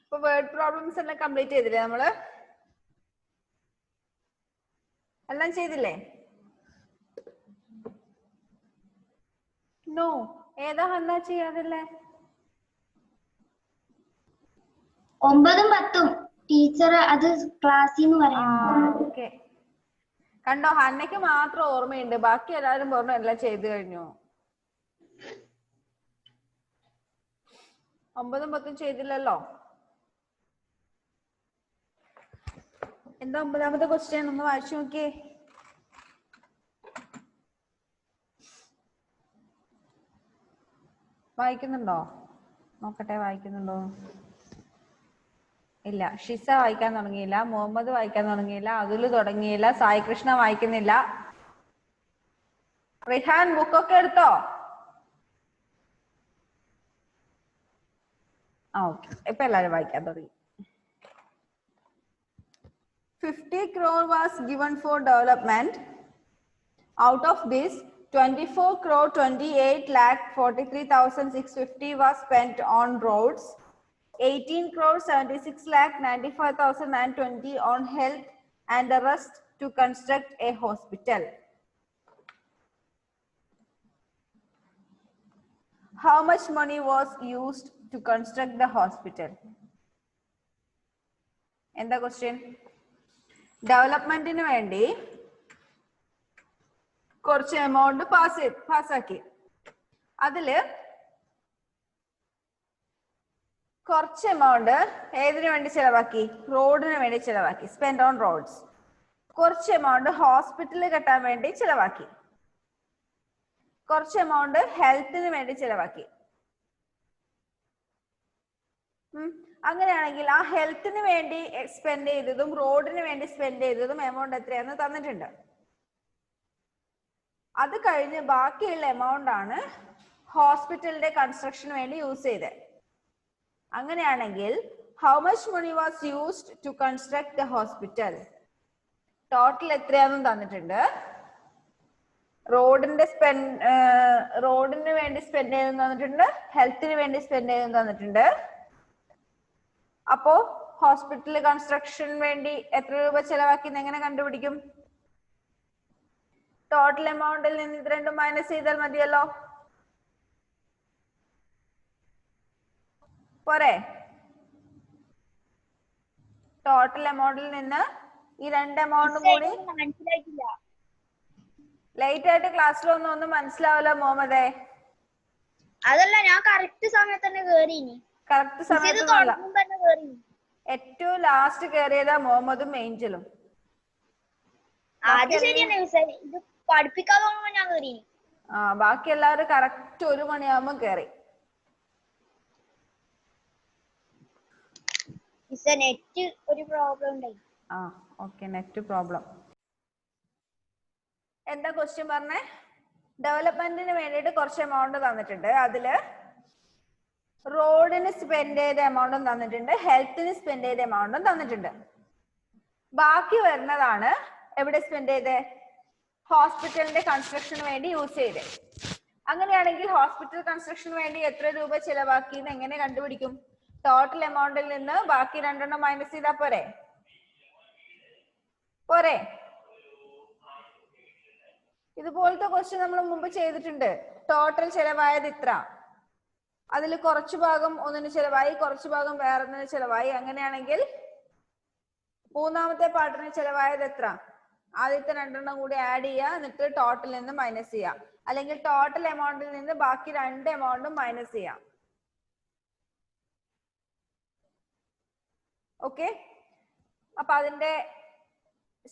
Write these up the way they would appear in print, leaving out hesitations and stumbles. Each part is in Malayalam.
ഇപ്പൊ വേർഡ് പ്രോബ്ലംസ് എല്ലാം കംപ്ലീറ്റ് ചെയ്തില്ലേ നമ്മള്? എല്ലാം ചെയ്തില്ലേ? നോ, ഏതാ ഹന്ന ചെയ്യാറില്ലേ? 9ഉം 10ഉം ടീച്ചർ അത് ക്ലാസ്സിൽ പറയുന്നു. ഓക്കെ. കണ്ടോ, ഹന്നയ്ക്ക് മാത്രം ഓർമ്മയുണ്ട്, ബാക്കി എല്ലാവരും പറഞ്ഞു എല്ലാം ചെയ്തു കഴിഞ്ഞു. 9ഉം 10ഉം ചെയ്തില്ലല്ലോ. എന്താ 9ാമത്തെ ക്വസ്റ്റ്യൻ? ഒന്ന് വായിച്ചു നോക്കിയേ. വായിക്കുന്നുണ്ടോ? നോക്കട്ടെ, വായിക്കുന്നുണ്ടോ? ഇല്ല. ഷിസ വായിക്കാൻ തുടങ്ങിയില്ല, മുഹമ്മദ് വായിക്കാൻ തുടങ്ങിയില്ല, അതുല് തുടങ്ങിയില്ല, സായി കൃഷ്ണ വായിക്കുന്നില്ല. റിഹാൻ ബുക്കൊക്കെ എടുത്തോ? ഓക്കെ, ഇപ്പൊ എല്ലാരും വായിക്കാൻ തുടങ്ങി. 50 crore was given for development. Out of this, 24 crore 28 lakh 43,650 was spent on roads. 18 crore 76 lakh 95,920 on health, and the rest to construct a hospital. How much money was used to construct the hospital? And the question, ഡെവലപ്മെന്റിന് വേണ്ടി കുറച്ച് എമൗണ്ട് പാസ്സാക്കി. അതില് കുറച്ച് എമൗണ്ട് ഏതിനു വേണ്ടി ചെലവാക്കി? റോഡിന് വേണ്ടി ചെലവാക്കി, സ്പെൻഡ് ഓൺ റോഡ്സ്. കുറച്ച് എമൗണ്ട് ഹോസ്പിറ്റലിൽ കെട്ടാൻ വേണ്ടി ചെലവാക്കി. കുറച്ച് എമൗണ്ട് ഹെൽത്തിന് വേണ്ടി ചെലവാക്കി. അങ്ങനെയാണെങ്കിൽ ആ ഹെൽത്തിന് വേണ്ടി സ്പെൻഡ് ചെയ്തതും റോഡിന് വേണ്ടി സ്പെൻഡ് ചെയ്തതും എമൗണ്ട് എത്രയാന്ന് തന്നിട്ടുണ്ട്. അത് കഴിഞ്ഞ് ബാക്കിയുള്ള എമൗണ്ട് ആണ് ഹോസ്പിറ്റലിന്റെ കൺസ്ട്രക്ഷന് വേണ്ടി യൂസ് ചെയ്തത്. അങ്ങനെയാണെങ്കിൽ how much money was used to construct the hospital? Total എത്രയാണെന്ന് തന്നിട്ടുണ്ട്. റോഡിന് വേണ്ടി സ്പെൻഡ് ചെയ്തെന്ന് തന്നിട്ടുണ്ട്, ഹെൽത്തിന് വേണ്ടി സ്പെൻഡ് ചെയ്തെന്ന് തന്നിട്ടുണ്ട്. അപ്പോ ഹോസ്പിറ്റൽ കൺസ്ട്രക്ഷൻ വേണ്ടി എത്ര രൂപ ചെലവാക്കിന്ന് എങ്ങനെ കണ്ടുപിടിക്കും? ടോട്ടൽ എമൗണ്ടിൽ നിന്ന് ഇത് രണ്ടും മൈനസ് ചെയ്താൽ മതിയല്ലോ. പോരെ? ടോട്ടൽ എമൗണ്ടിൽ നിന്ന് ഈ രണ്ട് എമൗണ്ടും കൂടി. ലേറ്റ് ആയിട്ട് ക്ലാസ്സിൽ ഒന്നും മനസ്സിലാവില്ല മുഹമ്മദേ. അതല്ല, ഞാൻ കറക്റ്റ് സമയത്ത് തന്നെ കേറി. കറക്റ്റ് സമയത്ത് ഏറ്റവും ലാസ്റ്റ് കയറിയതാ മുഹമ്മദും ഏഞ്ചലും. ബാക്കി എല്ലാവരും കറക്റ്റ് 1 മണിയാകുമ്പോ കയറി. നെറ്റ് ഒരു പ്രോബ്ലം ഉണ്ടായി. Okay, net problem. എന്താ ക്വസ്റ്റ്യൻ പറഞ്ഞേ? ഡെവലപ്മെന്റിന് വേണ്ടിയിട്ട് കുറച്ച് എമൗണ്ട് തന്നിട്ടുണ്ട്. അതില് റോഡിന് സ്പെൻഡ് ചെയ്ത എമൗണ്ടും തന്നിട്ടുണ്ട്, ഹെൽത്തിന് സ്പെൻഡ് ചെയ്ത എമൗണ്ടും തന്നിട്ടുണ്ട്. ബാക്കി വരുന്നതാണ് എവിടെ സ്പെൻഡ് ചെയ്തേ? ഹോസ്പിറ്റലിന്റെ കൺസ്ട്രക്ഷന് വേണ്ടി യൂസ് ചെയ്തേ. അങ്ങനെയാണെങ്കിൽ ഹോസ്പിറ്റൽ കൺസ്ട്രക്ഷന് വേണ്ടി എത്ര രൂപ ചെലവാക്കി എന്ന് എങ്ങനെ കണ്ടുപിടിക്കും? ടോട്ടൽ എമൗണ്ടിൽ നിന്ന് ബാക്കി രണ്ടെണ്ണം മൈനസ് ചെയ്താൽ പോരെ? ഇതുപോലത്തെ ക്വസ്റ്റ്യൻ നമ്മൾ മുമ്പ് ചെയ്തിട്ടുണ്ട്. ടോട്ടൽ ചെലവായത് ഇത്ര, അതിൽ കുറച്ചു ഭാഗം ഒന്നിന് ചെലവായി, കുറച്ചു ഭാഗം വേറൊന്നിന് ചെലവായി. അങ്ങനെയാണെങ്കിൽ മൂന്നാമത്തെ പാർട്ടിന് ചെലവായത് എത്ര? ആദ്യത്തെ രണ്ടെണ്ണം കൂടി ആഡ് ചെയ്യുക, എന്നിട്ട് ടോട്ടലിൽ നിന്ന് മൈനസ് ചെയ്യുക. അല്ലെങ്കിൽ ടോട്ടൽ എമൗണ്ടിൽ നിന്ന് ബാക്കി രണ്ട് എമൗണ്ടും മൈനസ് ചെയ്യാം. ഓക്കെ, അപ്പൊ അതിന്റെ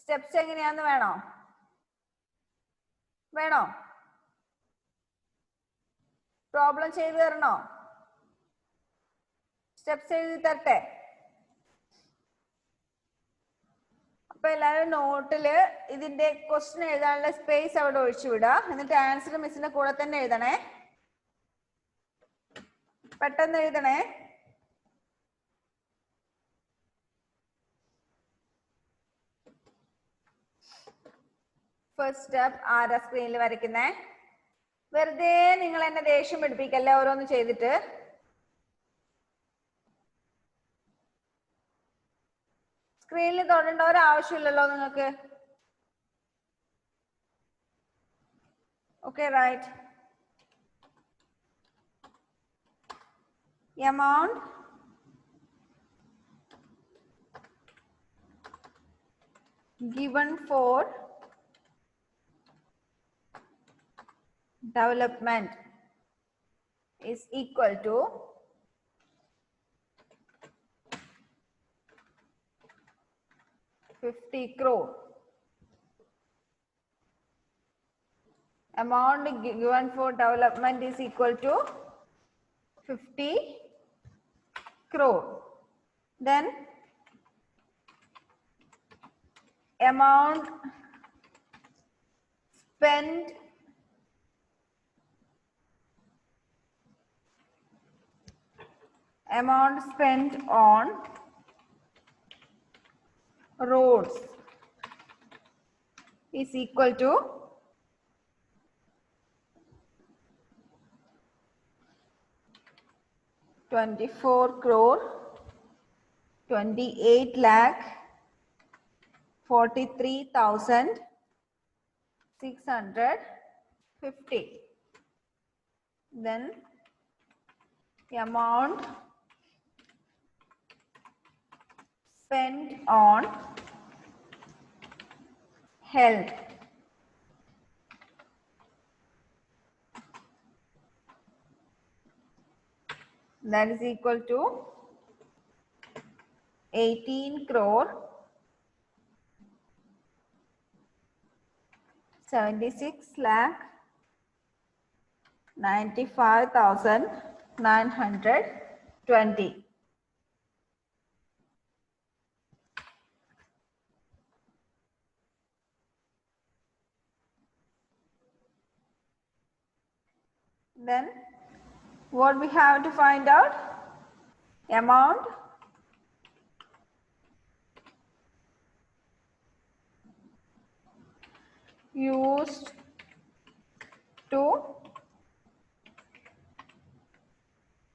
സ്റ്റെപ്സ് എങ്ങനെയാന്ന് വേണോ? പ്രോബ്ലം ചെയ്തു തരണോ? സ്റ്റെപ്സ് എഴുതി തരട്ടെ? അപ്പൊ എല്ലാവരും നോട്ടില് ഇതിന്റെ ക്വസ്റ്റ്യൻ എഴുതാനുള്ള സ്പേസ് അവിടെ ഒഴിച്ചു വിടുക. എന്നിട്ട് ആൻസർ മിസ്സിന്റെ കൂടെ തന്നെ എഴുതണേ. പെട്ടെന്ന് എഴുതണേ. ഫസ്റ്റ് സ്റ്റെപ്പ് ആരാ സ്ക്രീനിൽ വരയ്ക്കുന്നേ? വെറുതെ നിങ്ങൾ എന്നെ ദേഷ്യം പിടിപ്പിക്കല്ലേ ഓരോന്ന് ചെയ്തിട്ട്. സ്ക്രീനിൽ തൊടേണ്ട ഒരു ആവശ്യമില്ലല്ലോ നിങ്ങൾക്ക്. Okay right. amount given for development is equal to ₹50 crore. Amount given for development is equal to 50 crore. Then amount spent on roads is equal to 24 crore 28 lakh 43,650. Then the amount spent on health that is equal to 18 crore 76 lakh 95,920. Then what we have to find out? Amount used to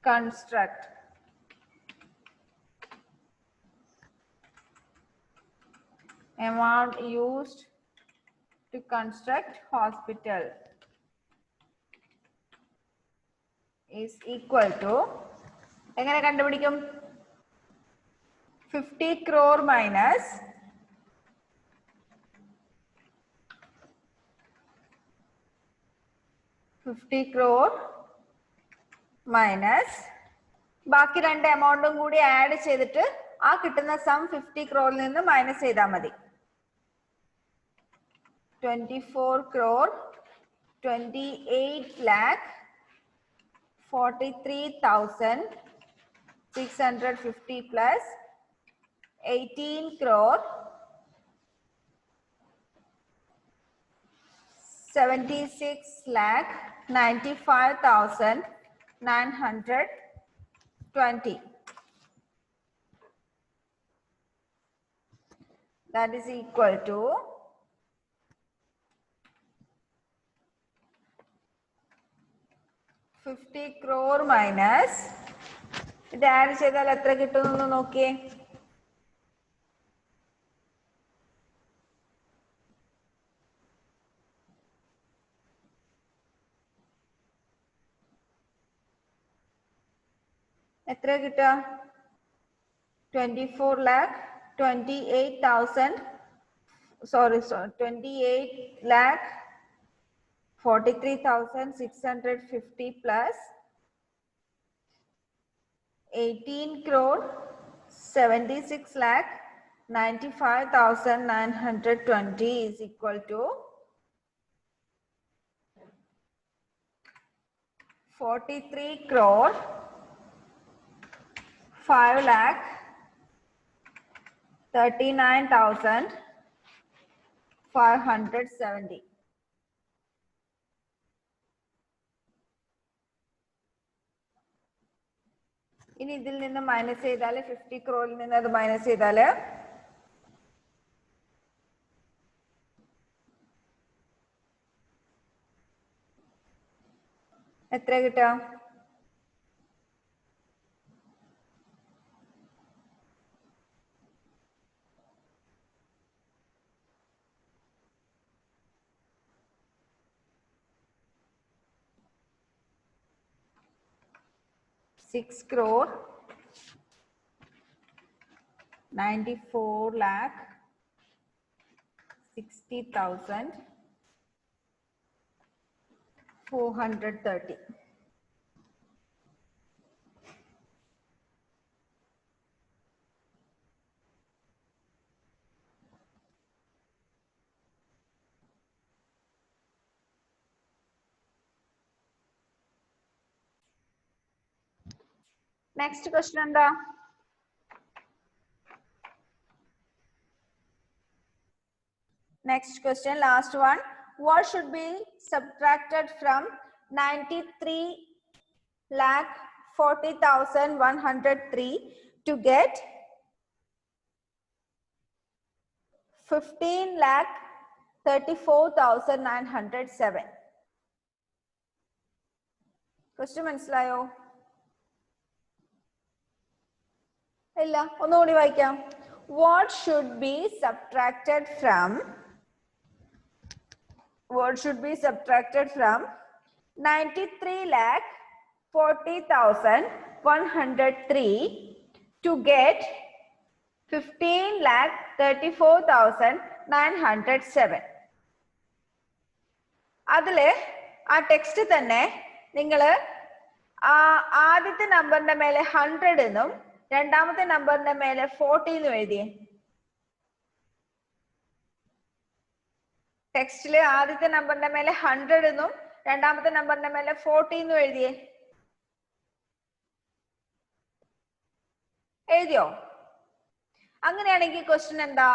construct hospital is equal to എങ്ങനെ കണ്ടുപിടിക്കും? 50 crore minus 50 crore minus ബാക്കി രണ്ട് എമൗണ്ടും കൂടി ആഡ് ചെയ്തിട്ട് ആ കിട്ടുന്ന സം 50 crore നിന്ന് മൈനസ് ചെയ്താൽ മതി. 24 crore 28 lakh 43,650 plus 18 crore 76 lakh 95,920. That is equal to 50 crore minus ഇത് ആഡ് ചെയ്താൽ എത്ര കിട്ടുമെന്ന് നോക്കിയേ. എത്ര കിട്ടുക? 24 lakh 28,000 28 lakh 43,650 plus 18 crore 76 lakh 95,920 is equal to 43 crore 5 lakh 39,570. ഇനി ഇതിൽ നിന്ന് മൈനസ് ചെയ്താൽ 50 ക്രോറിൽ നിന്ന് അത് മൈനസ് ചെയ്താല് എത്ര കിട്ടുക? 1 6 crore 94 lakh 60,000 430. Next question എന്താ? Next question, last one. What should be subtracted from 93 lakh 40,103 to get 15 lakh 34,907? Question മനസ്സിലായോ? ഇല്ല, ഒന്നുകൂടി വായിക്കാം. What should be subtracted from 93 lakh 40,103 to get 15 lakh 34,907? അതില് ആ ടെക്സ്റ്റ് തന്നെ നിങ്ങള് ആദ്യത്തെ നമ്പറിന്റെ മേലെ 100 എന്നും രണ്ടാമത്തെ നമ്പറിന്റെ മേലെ 40 എന്നും എഴുതിയേ. ടെക്സ്റ്റില് ആദ്യത്തെ നമ്പറിന്റെ മേലെ 100 എന്നും രണ്ടാമത്തെ നമ്പറിന്റെ മേലെ 40 എന്നും എഴുതിയേ. എഴുതിയോ? അങ്ങനെയാണെങ്കിൽ ക്വസ്റ്റ്യൻ എന്താ?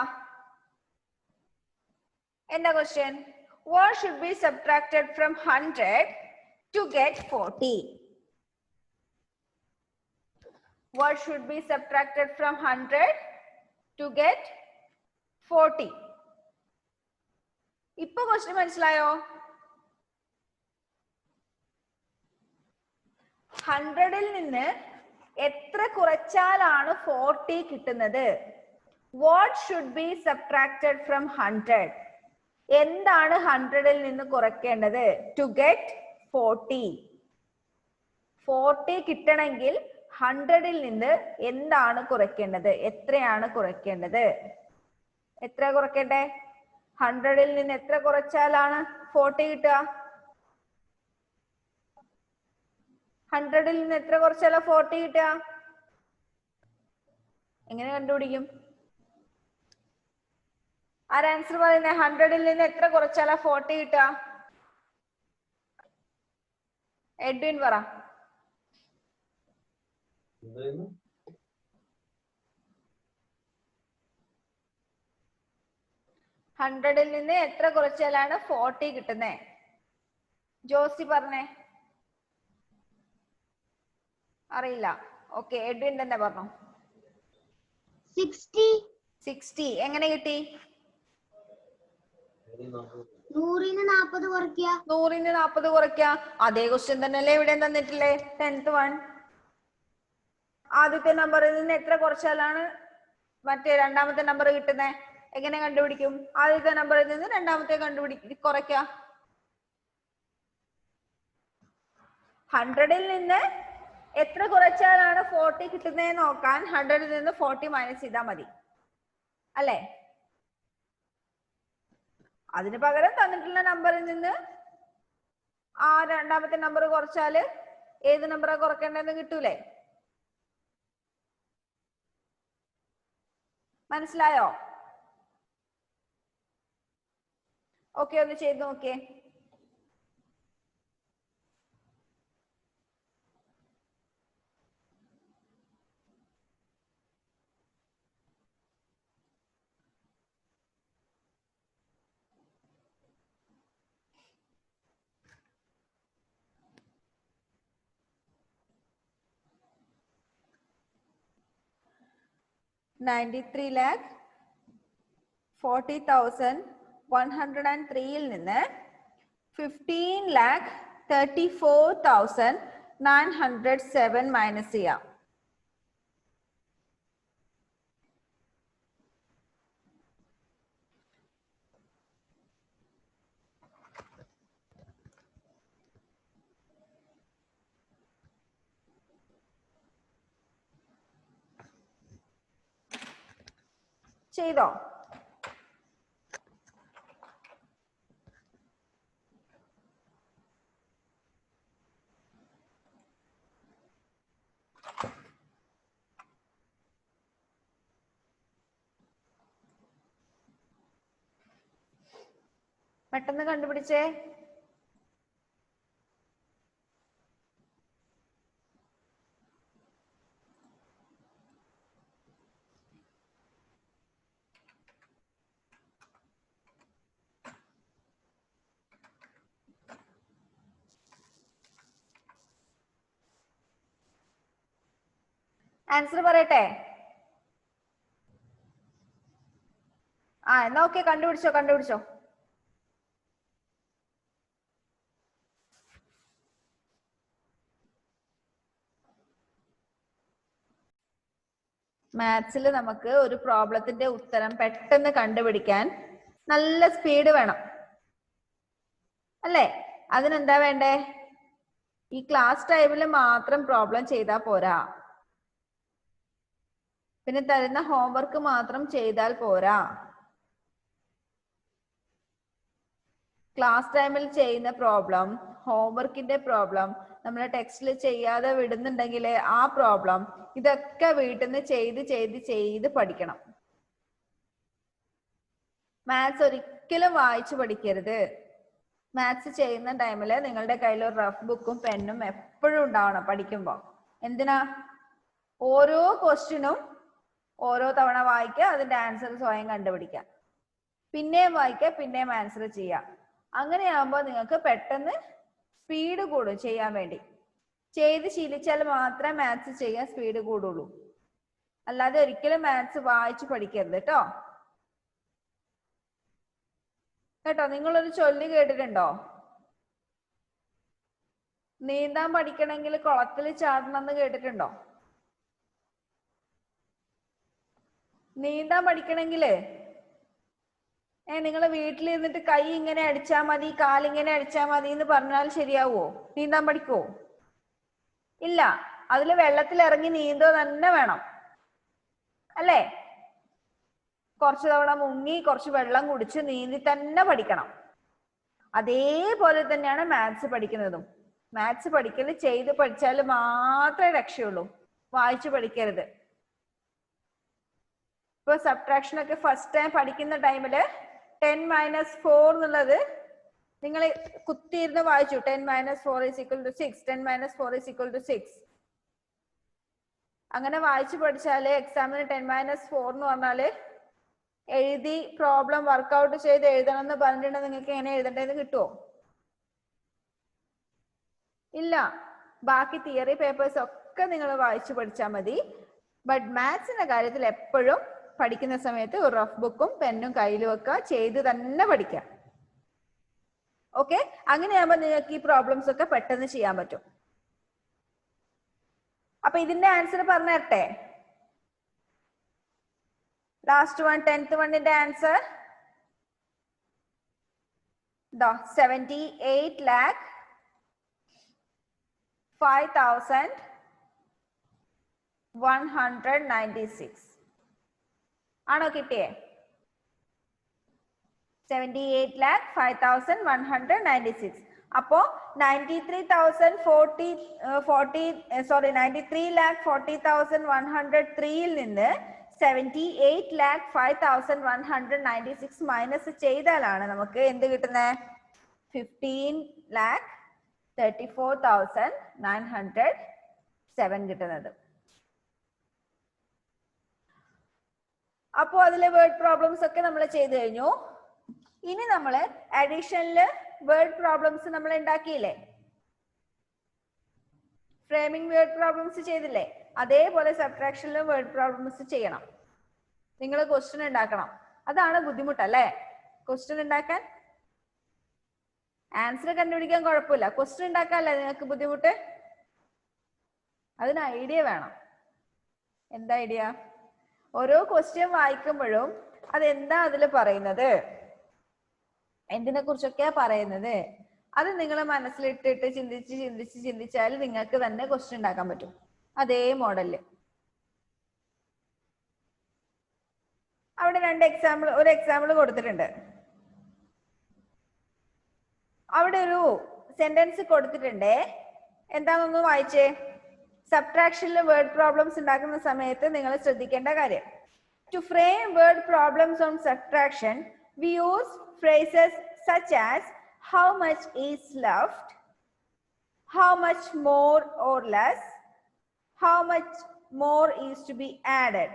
Question? What should be subtracted from 100 to get 40? What should be subtracted from 100 to get 40? ഇപ്പൊ ക്വസ്റ്റ്യൻ മനസ്സിലായോ? 100ൽ നിന്ന് എത്ര കുറച്ചാലാണ് 40 കിട്ടുന്നത്? What should be subtracted from 100? എന്താണ് 100ൽ നിന്ന് കുറയ്ക്കേണ്ടത്? To get 40. 40 കിട്ടണമെങ്കിൽ 100ൽ നിന്ന് എന്താണ് കുറയ്ക്കേണ്ടത്? എത്രയാണ് കുറയ്ക്കേണ്ടത്? എത്ര കുറയ്ക്കണ്ടേ? 100ൽ നിന്ന് എത്ര കുറച്ചാലാണ് 40 കിട്ടുക? 100ൽ നിന്ന് എത്ര കുറച്ചാലാ 40 കിട്ടുക? എങ്ങനെ കണ്ടുപിടിക്കും? ആരാ ആൻസർ പറയുന്നത്? 100ൽ നിന്ന് എത്ര കുറച്ചാലാ 40 കിട്ടുക? എഡ്വിൻ പറ. 100ൽ നിന്ന് എത്ര കുറച്ചാലാണ് 40 കിട്ടുന്നേ? ജോസി പറഞ്ഞേ. അറിയില്ല. ഓക്കെ, എഡ്വിൻ തന്നെ പറഞ്ഞു. 60. എങ്ങനെ കിട്ടി? 100ന് 40 കുറയ്ക്കുക. 100ന് 40 കുറയ്ക്കുക. അതേ ക്വസ്റ്റ്യൻ തന്നെയല്ലേ ഇവിടെ തന്നിട്ടില്ലേ? 10th one. ആദ്യത്തെ നമ്പറിൽ നിന്ന് എത്ര കുറച്ചാലാണ് മറ്റേ രണ്ടാമത്തെ നമ്പർ കിട്ടുന്നത്? എങ്ങനെ കണ്ടുപിടിക്കും? ആദ്യത്തെ നമ്പറിൽ നിന്ന് രണ്ടാമത്തെ കുറയ്ക്കുക. 100ൽ നിന്ന് എത്ര കുറച്ചാലാണ് 40 കിട്ടുന്നത് നോക്കാൻ 100ൽ നിന്ന് 40 മൈനസ് ചെയ്താൽ മതി അല്ലേ? അതിന് പകരം തന്നിട്ടുള്ള നമ്പറിൽ നിന്ന് ആ രണ്ടാമത്തെ നമ്പർ കുറച്ചാല് ഏത് നമ്പറാ കുറയ്ക്കേണ്ടതെന്ന് കിട്ടൂലേ? മനസ്സിലായോ? ഓക്കെ, ഒന്ന് ചെയ്ത് നോക്കിയേ. $93 lakh 40,103 നിന്ന് 15 lakh 34,907 മൈനസ് ചെയ്യാം. ചെയ്തോ? പെട്ടെന്ന് കണ്ടുപിടിച്ചേ. ആൻസർ പറയട്ടെ? എന്നാ ഓക്കെ, കണ്ടുപിടിച്ചോ. മാത്സിൽ നമുക്ക് ഒരു പ്രോബ്ലത്തിന്റെ ഉത്തരം പെട്ടെന്ന് കണ്ടുപിടിക്കാൻ നല്ല സ്പീഡ് വേണം അല്ലേ? അതിനെന്താ വേണ്ടേ? ഈ ക്ലാസ് ടൈമിൽ മാത്രം പ്രോബ്ലം ചെയ്താൽ പോരാ. പിന്നെ തരുന്ന ഹോംവർക്ക് മാത്രം ചെയ്താൽ പോരാ. ക്ലാസ് ടൈമിൽ ചെയ്യുന്ന പ്രോബ്ലം, ഹോംവർക്കിന്റെ പ്രോബ്ലം, നമ്മുടെ ടെക്സ്റ്റിൽ ചെയ്യാതെ വിടുന്നുണ്ടെങ്കിൽ ആ പ്രോബ്ലം, ഇതൊക്കെ വീട്ടിൽ നിന്ന് ചെയ്ത് പഠിക്കണം. മാത്സ് ഒരിക്കലും വായിച്ചു പഠിക്കരുത്. മാത്സ് ചെയ്യുന്ന ടൈമിൽ നിങ്ങളുടെ കയ്യിൽ ഒരു റഫ് ബുക്കും പെന്നും എപ്പോഴും ഉണ്ടാവണം പഠിക്കുമ്പോൾ. എന്തിനാ? ഓരോ ക്വസ്റ്റ്യനും ഓരോ തവണ വായിക്കുക, അതിന്റെ ആൻസർ സ്വയം കണ്ടുപിടിക്കുക, പിന്നെയും വായിക്കുക, പിന്നെയും ആൻസർ ചെയ്യുക. അങ്ങനെയാകുമ്പോൾ നിങ്ങൾക്ക് പെട്ടെന്ന് സ്പീഡ് കൂടും ചെയ്യാൻ വേണ്ടി. ചെയ്ത് ശീലിച്ചാൽ മാത്രമേ മാത്സ് ചെയ്യാൻ സ്പീഡ് കൂടുള്ളൂ. അല്ലാതെ ഒരിക്കലും മാത്സ് വായിച്ചു പഠിക്കരുത് കേട്ടോ. നിങ്ങളൊരു ചൊല്ല് കേട്ടിട്ടുണ്ടോ? നീന്താൻ പഠിക്കണമെങ്കിൽ കുളത്തിൽ ചാടണം എന്ന് കേട്ടിട്ടുണ്ടോ? നീന്താൻ പഠിക്കണമെങ്കില് നിങ്ങൾ വീട്ടിലിരുന്നിട്ട് കൈ ഇങ്ങനെ അടിച്ചാൽ മതി, കാലിങ്ങനെ അടിച്ചാൽ മതി എന്ന് പറഞ്ഞാൽ ശരിയാവോ? നീന്താൻ പഠിക്കുവോ? ഇല്ല. അതില് വെള്ളത്തിൽ ഇറങ്ങി നീന്തോ തന്നെ വേണം അല്ലേ? കുറച്ചു തവണ മുങ്ങി കുറച്ച് വെള്ളം കുടിച്ച് നീന്തി തന്നെ പഠിക്കണം. അതേപോലെ തന്നെയാണ് മാത്സ് പഠിക്കുന്നതും. മാത്സ് പഠിക്കൽ ചെയ്ത് പഠിച്ചാൽ മാത്രമേ രക്ഷയുള്ളൂ, വായിച്ചു പഠിക്കരുത്. ഇപ്പൊ സബ്ട്രാക്ഷൻ ഒക്കെ ഫസ്റ്റ് ടൈം പഠിക്കുന്ന ടൈമില് 10 - 4 എന്നുള്ളത് നിങ്ങൾ കുത്തിയിരുന്ന് വായിച്ചു. 10 - 4 = 6, 10 - 4 = 6. അങ്ങനെ വായിച്ചു പഠിച്ചാല് എക്സാമിന് 10 - 4 എന്ന് പറഞ്ഞാല് എഴുതി പ്രോബ്ലം വർക്ക്ഔട്ട് ചെയ്ത് എഴുതണം എന്ന് പറഞ്ഞിട്ടുണ്ടെങ്കിൽ നിങ്ങൾക്ക് എങ്ങനെ എഴുതേണ്ടതെന്ന് കിട്ടുമോ? ഇല്ല. ബാക്കി തിയറി പേപ്പേഴ്സ് ഒക്കെ നിങ്ങൾ വായിച്ചു പഠിച്ചാൽ മതി. ബട്ട് മാത്സിന്റെ കാര്യത്തിൽ എപ്പോഴും പഠിക്കുന്ന സമയത്ത് ഒരു റഫ് ബുക്കും പെന്നും കയ്യിൽ വെക്കുക, ചെയ്ത് തന്നെ പഠിക്കാം. ഓക്കെ? അങ്ങനെയാകുമ്പോൾ നിങ്ങൾക്ക് ഈ പ്രോബ്ലംസ് ഒക്കെ പെട്ടെന്ന് ചെയ്യാൻ പറ്റും. അപ്പൊ ഇതിന്റെ ആൻസർ പറഞ്ഞു തരട്ടെ? ലാസ്റ്റ് വൺ, 10th വണ്ണിന്റെ ആൻസർ 78,05,196 ആണോ കിട്ടിയേ? 78,05,196. അപ്പോ 93,40,103 നിന്ന് 78,05,196 മൈനസ് ചെയ്താലാണ് നമുക്ക് എന്ത് കിട്ടുന്നത്? 15,34,907 കിട്ടുന്നത്. അപ്പോ അതിലെ വേർഡ് പ്രോബ്ലംസ് ഒക്കെ നമ്മൾ ചെയ്തു കഴിഞ്ഞു. ഇനി നമ്മൾ അഡീഷനില് വേർഡ് പ്രോബ്ലംസ് നമ്മൾ ഉണ്ടാക്കിയില്ലേ? ഫ്രെയിമിംഗ് വേർഡ് പ്രോബ്ലംസ് ചെയ്തില്ലേ? അതേപോലെ സബ്ട്രാക്ഷനിലും വേർഡ് പ്രോബ്ലംസ് ചെയ്യണം. നിങ്ങൾ ക്വസ്റ്റ്യൻ ഉണ്ടാക്കണം. അതാണ് ബുദ്ധിമുട്ടല്ലേ ക്വസ്റ്റ്യൻ ഉണ്ടാക്കാൻ? ആൻസർ കണ്ടുപിടിക്കാൻ കുഴപ്പമില്ല, ക്വസ്റ്റ്യൻ ഉണ്ടാക്കാനല്ലേ നിങ്ങൾക്ക് ബുദ്ധിമുട്ട്? അതിന് ഐഡിയ വേണം. എന്താ ഐഡിയ? ഓരോ ക്വസ്റ്റ്യൻ വായിക്കുമ്പോഴും അതെന്താ അതിൽ പറയുന്നത്, എന്തിനെ കുറിച്ചൊക്കെയാ പറയുന്നത്, അത് നിങ്ങൾ മനസ്സിലിട്ടിട്ട് ചിന്തിച്ചാൽ നിങ്ങൾക്ക് തന്നെ ക്വസ്റ്റ്യൻ ഉണ്ടാക്കാൻ പറ്റും അതേ മോഡലില്. അവിടെ ഒരു എക്സാമ്പിൾ കൊടുത്തിട്ടുണ്ട്. അവിടെ ഒരു സെന്റൻസ് കൊടുത്തിട്ടുണ്ട്. എന്താണെന്നൊന്ന് വായിച്ചേ. സബ്ട്രാക്ഷനിൽ വേർഡ് പ്രോബ്ലംസ് ഉണ്ടാക്കുന്ന സമയത്ത് നിങ്ങൾ ശ്രദ്ധിക്കേണ്ട കാര്യം. To frame word problems on subtraction, we use phrases such as how much is left, how much more or less, how much more is to be added.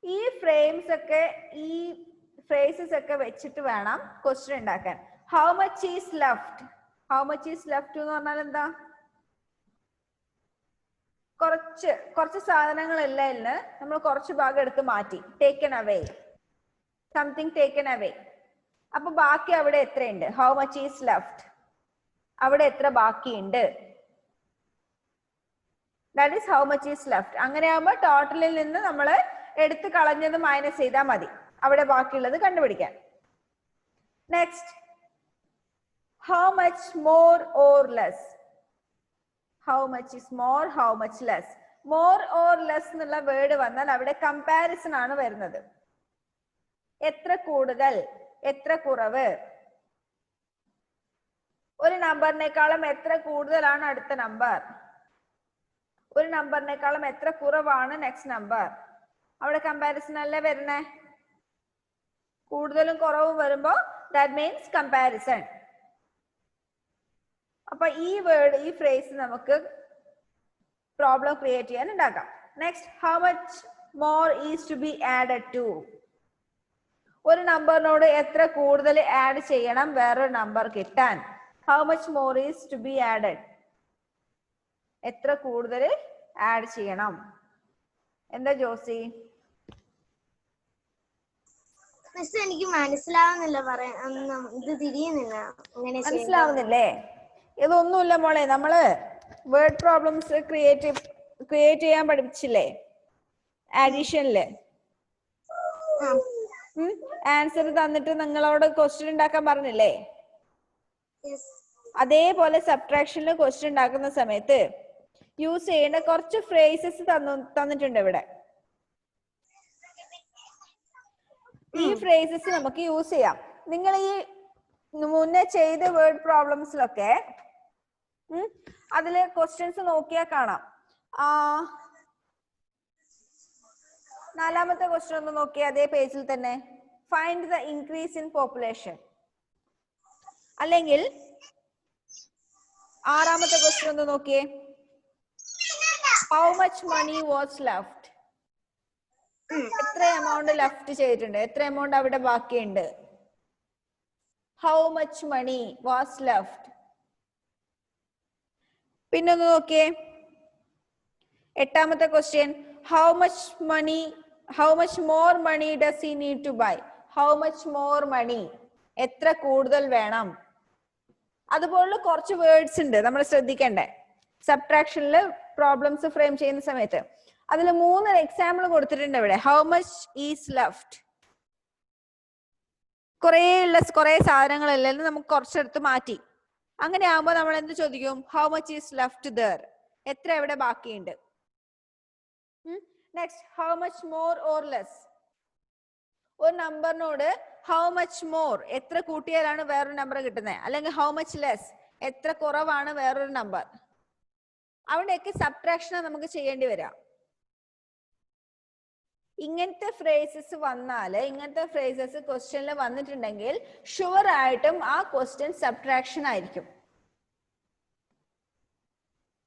ഈ ഫ്രെയിംസ് ഒക്കെ ഈ phrases ഒക്കെ വെച്ചിട്ട് വേണം ക്വസ്റ്റ്യൻ ഉണ്ടാക്കാൻ. How much is left? How much is left എന്ന് പറഞ്ഞാൽ എന്താ? കുറച്ച് സാധനങ്ങളില്ല, നമ്മൾ കുറച്ച് ഭാഗം എടുത്ത് മാറ്റി. Taken away, something taken away. അപ്പൊ ബാക്കി അവിടെ എത്രയുണ്ട്? ഹൗ മച്ച് ഈസ് ലെഫ്റ്റ്, അവിടെ എത്ര ബാക്കിയുണ്ട്? That is how much is left. അങ്ങനെയാകുമ്പോൾ ടോട്ടലിൽ നിന്ന് നമ്മൾ എടുത്ത് കളഞ്ഞത് മൈനസ് ചെയ്താൽ മതി അവിടെ ബാക്കിയുള്ളത് കണ്ടുപിടിക്കാൻ. Next, how much more or less. How much is more, how much less. More or less എന്നുള്ള വേർഡ് വന്നാൽ അവിടെ കമ്പാരിസൺ ആണ് വരുന്നത്. എത്ര കൂടുതൽ, എത്ര കുറവ്. ഒരു നമ്പറിനേക്കാളും എത്ര കൂടുതലാണ് അടുത്ത നമ്പർ, ഒരു നമ്പറിനേക്കാളും എത്ര കുറവാണ് നെക്സ്റ്റ് നമ്പർ. അവിടെ കമ്പാരിസൺ അല്ലേ വരുന്നേ. കൂടുതലും കുറവും വരുമ്പോ ദാറ്റ് മീൻസ് കമ്പാരിസൺ. അപ്പൊ ഈ വേർഡ്, ഈ ഫ്രേസ് നമുക്ക് പ്രോബ്ലം ക്രിയേറ്റ് ചെയ്യാൻ ഉണ്ടാക്കാം. Next, how much more is to be added to. ഒരു നമ്പറിനോട് എത്ര കൂടുതൽ ആഡ് ചെയ്യണം വേറൊരു നമ്പർ കിട്ടാൻ. How much more is to be added, എത്ര കൂടുതൽ ആഡ് ചെയ്യണം. എന്താ ജോസി? എനിക്ക് മനസ്സിലാവുന്നില്ല, ഇത് തിരിയുന്നില്ല. മനസ്സിലാവുന്നില്ലേ? ഇതൊന്നുമില്ല മോളെ, നമ്മള് വേർഡ് പ്രോബ്ലംസ് ക്രിയേറ്റ് ചെയ്യാൻ പഠിപ്പിച്ചില്ലേ ആഡിഷനില്. ആൻസർ തന്നിട്ട് നിങ്ങളോട് ക്വസ്റ്റ്യൻ ഉണ്ടാക്കാൻ പറഞ്ഞില്ലേ? അതേപോലെ സബ്ട്രാക്ഷനിൽ ക്വസ്റ്റ്യൻ ഉണ്ടാക്കുന്ന സമയത്ത് യൂസ് ചെയ്യേണ്ട കുറച്ച് ഫ്രേസസ് തന്നിട്ടുണ്ട് ഇവിടെ. ഈ ഫ്രേസസ് നമുക്ക് യൂസ് ചെയ്യാം. നിങ്ങൾ ഈ മുന്നേ ചെയ്ത വേർഡ് പ്രോബ്ലംസിലൊക്കെ അതില് ക്വസ്റ്റ്യൻസ് നോക്കിയാൽ കാണാം. നാലാമത്തെ ക്വസ്റ്റ്യൻ ഒന്ന് നോക്കിയേ, അതേ പേജിൽ തന്നെ. Find the increase in population. അല്ലെങ്കിൽ ആറാമത്തെ ക്വസ്റ്റ്യൻ ഒന്ന് നോക്കിയേ. How much money was left. എത്ര എമൗണ്ട് ലെഫ്റ്റ് ചെയ്തിട്ടുണ്ട്, എത്ര എമൗണ്ട് അവിടെ ബാക്കിയുണ്ട്. How much money was left. പിന്നെ ഒന്ന് നോക്കിയേ, എട്ടാമത്തെ question. How much more money does he need to buy. How much more money, എത്ര കൂടുതൽ വേണം. അതുപോലുള്ള കുറച്ച് വേർഡ്സ് ഉണ്ട് നമ്മൾ ശ്രദ്ധിക്കണ്ടേ സബ്ട്രാക്ഷനിൽ പ്രോബ്ലംസ് ഫ്രെയിം ചെയ്യുന്ന സമയത്ത്. അതിൽ 3 എക്സാമ്പിൾ കൊടുത്തിട്ടുണ്ട് ഇവിടെ. How much is left. കുറെ സാധനങ്ങളല്ലേ, നമുക്ക് കുറച്ചെടുത്ത് മാറ്റി. അങ്ങനെ ആകുമ്പോ നമ്മൾ എന്ത് ചോദിക്കും? How much is left there, എത്ര എവിടെ ബാക്കിയുണ്ട്. Next, how much more or less. ഒരു നമ്പറിനോട് ഹൗ മച്ച് മോർ, എത്ര കൂട്ടിയാലാണ് വേറൊരു നമ്പർ കിട്ടുന്നത്. അല്ലെങ്കിൽ ഹൗ മച്ച് ലെസ്, എത്ര കുറവാണ് വേറൊരു നമ്പർ. അവിടെയൊക്കെ സബ്ട്രാക്ഷൻ നമുക്ക് ചെയ്യേണ്ടി വരാം. ഇങ്ങനത്തെ ഫ്രേസസ് വന്നാല്, ഇങ്ങനത്തെ ഫ്രേസസ് ക്വസ്റ്റ്യനിൽ വന്നിട്ടുണ്ടെങ്കിൽ ഷുവർ ആയിട്ടും ആ ക്വസ്റ്റ്യൻ സബ്ട്രാക്ഷൻ ആയിരിക്കും.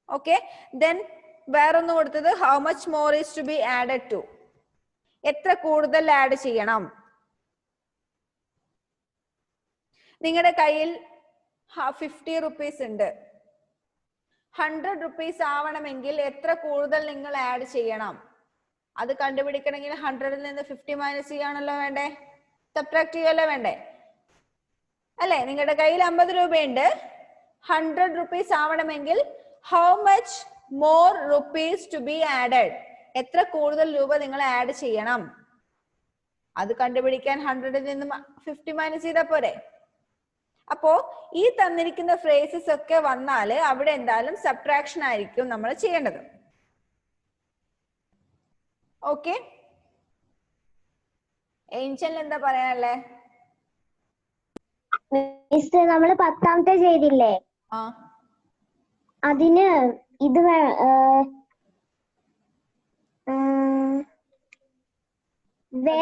ഓക്കെ, ദെൻ വേറൊന്ന് കൊടുത്തത് how much more is to be added to. എത്ര കൂടുതൽ ആഡ് ചെയ്യണം. നിങ്ങളുടെ കയ്യിൽ 50 റുപ്പീസ് ഉണ്ട്. 100 റുപ്പീസ് ആവണമെങ്കിൽ എത്ര കൂടുതൽ നിങ്ങൾ ആഡ് ചെയ്യണം. അത് കണ്ടുപിടിക്കണമെങ്കിൽ 100ൽ നിന്ന് 50 മൈനസ് ചെയ്യാണല്ലോ വേണ്ടേ, സബ്ട്രാക്ട് ചെയ്യല്ലോ വേണ്ടേ അല്ലെ. നിങ്ങളുടെ കയ്യിൽ 50 രൂപയുണ്ട്. 100 റുപ്പീസ് ആവണമെങ്കിൽ how much more rupees two be added, എത്ര കൂടുതൽ രൂപ നിങ്ങൾ ആഡ് ചെയ്യണം. അത് കണ്ടുപിടിക്കാൻ 100ൽ നിന്ന് 50 മൈനസ് ചെയ്താൽ പോരെ. അപ്പോ ഈ തന്നിരിക്കുന്ന ഫ്രേസസ് ഒക്കെ വന്നാല് അവിടെ എന്തായാലും സബ്ട്രാക്ഷൻ ആയിരിക്കും നമ്മൾ ചെയ്യേണ്ടത്. ഓക്കെ, ഏഞ്ചൽ എന്താ പറയാനല്ലേ? മിസ് നമ്മള് 10ാമത്തെ ചെയ്തില്ലേ, ആ അതിന് ഇത്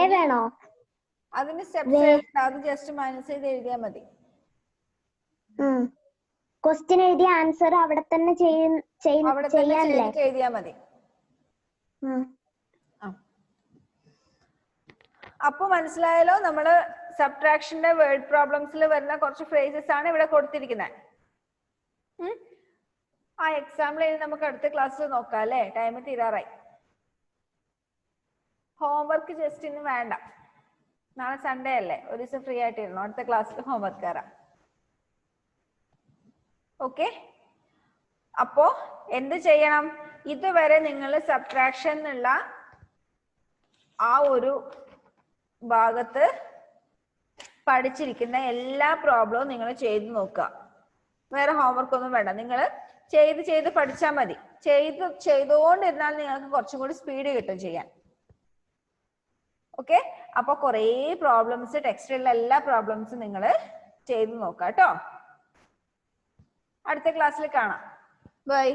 വേണോ? അതിന് സ്റ്റെപ്സ് എഴുതണ്ട, അത് ജസ്റ്റ് മൈനസ് ചെയ്ത് എഴുതിയാൽ മതി. ക്വസ്റ്റ്യൻ എഴുതിയ ആൻസർ അവിടെ തന്നെ അവിടെ തന്നെ ചെയ്യാനല്ലേ? ചെയ്തിട്ട് എഴുതിയാൽ മതി. അപ്പൊ മനസ്സിലായല്ലോ, നമ്മള് സബ്ട്രാക്ഷന്റെ വേർഡ് പ്രോബ്ലംസിൽ വരുന്ന കുറച്ച് ഫ്രേസസ് ആണ് ഇവിടെ കൊടുത്തിരിക്കുന്നത്. ആ എക്സാമ്പിൾ എഴുതി നമുക്ക് അടുത്ത ക്ലാസ്സിൽ നോക്കാം അല്ലേ? ടൈം തീരാറായി. ഹോംവർക്ക് ജസ്റ്റ് ഇന്ന് വേണ്ട, നാളെ സൺഡേ അല്ലേ, ഒരു ദിവസം ഫ്രീ ആയിട്ടിരുന്നു. അടുത്ത ക്ലാസ്സിൽ ഹോംവർക്ക് തരാം. ഓക്കെ, അപ്പോ എന്ത് ചെയ്യണം? ഇതുവരെ നിങ്ങൾ സബ്ട്രാക്ഷൻ എന്നുള്ള ആ ഒരു ഭാഗത്ത് പഠിച്ചിരിക്കുന്ന എല്ലാ പ്രോബ്ലവും നിങ്ങൾ ചെയ്ത് നോക്കുക. വേറെ ഹോംവർക്ക് ഒന്നും വേണ്ട, നിങ്ങൾ ചെയ്ത് പഠിച്ചാൽ മതി. ചെയ്തുകൊണ്ടിരുന്നാൽ നിങ്ങൾക്ക് കുറച്ചും കൂടി സ്പീഡ് കിട്ടും ചെയ്യാൻ. ഓക്കെ, അപ്പൊ കുറേ പ്രോബ്ലംസ്, ടെക്സ്റ്റിലുള്ള എല്ലാ പ്രോബ്ലംസും നിങ്ങൾ ചെയ്ത് നോക്കാം കേട്ടോ. അടുത്ത ക്ലാസ്സിൽ കാണാം. ബൈ.